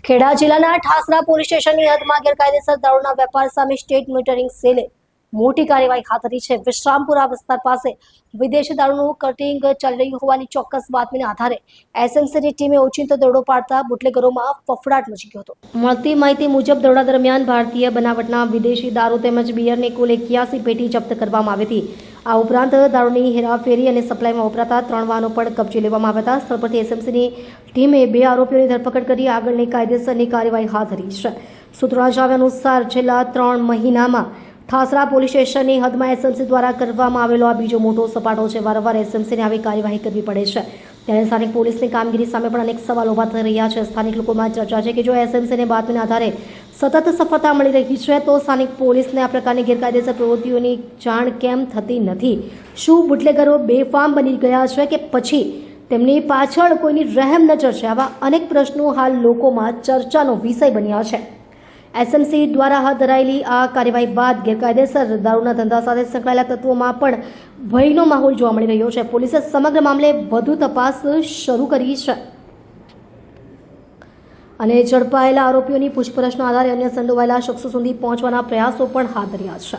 ખેડા જિલ્લાના ઠાસરા પોલીસ સ્ટેશનની હદમાં ગેરકાયદેસર દારૂના વેપાર સામે સ્ટેટ મોનિટરિંગ સેલે મોટી કાર્યવાહી હાથ ધરી છે। વિશ્રામપુરા વિસ્તાર પાસે વિદેશી દારૂનું કટિંગ ચાલી રહ્યું હોવાની ચોક્કસ બાતમીના આધારે એસએમસીની ટીમે ઓચિંતો દરોડો પાડતા બુટલેગરોમાં ફફડાટ મચી ગયો હતો। મળતી માહિતી મુજબ દરોડા દરમિયાન ભારતીય બનાવટના વિદેશી દારૂ તેમજ બિયરની કુલ 81 પેટી જપ્ત કરવામાં આવી હતી। આ ઉપરાંત દારૂની હેરાફેરી અને સપ્લાયમાં વપરાતા 3 વાહનો પણ કબજે લેવામાં આવ્યા હતા। સ્થળ પરથી એસએમસીની ટીમે 2 આરોપીઓની ધરપકડ કરી આગળની કાયદેસરની કાર્યવાહી હાથ ધરી છે। સૂત્રોના જણાવ્યા અનુસાર છેલ્લા 3 મહિનામાં ઠાસરા પોલીસ સ્ટેશનની હદમાં એસએમસી દ્વારા કરવામાં આવેલો આ બીજો મોટો સપાટો છે। વારંવાર એસએમસીને આવી કાર્યવાહી કરવી પડે છે, ત્યારે સ્થાનિક પોલીસની કામગીરી સામે પણ અનેક સવાલો ઊભા થઈ રહ્યા છે। સ્થાનિક લોકોમાં ચર્ચા છે કે જો એસએમસીને બાતમીના આધારે સતત સફળતા મળી રહી છે તો સ્થાનિક પોલીસને આ પ્રકારની ગેરકાયદેસર પ્રવૃત્તિઓની જાણ કેમ થતી નથી? શું બુટલેગરો બેફામ બની ગયા છે કે પછી તેમની પાછળ કોઈની રહેમ નજર છે? આવા અનેક પ્રશ્નો હાલ લોકોમાં ચર્ચાનો વિષય બન્યા છે। એસએમસી દ્વારા હાથ ધરાયેલી આ કાર્યવાહી બાદ ગેરકાયદેસર દારૂના ધંધા સાથે સંકળાયેલા તત્વોમાં પણ ભયનો માહોલ જોવા મળી રહ્યો છે। પોલીસે સમગ્ર મામલે વધુ તપાસ શરૂ કરી છે અને ઝડપાયેલા આરોપીઓની પૂછપરછના આધારે અન્ય સંડોવાયેલા શખ્સો સુધી પહોંચવાના પ્રયાસો પણ હાથ ધર્યા છે।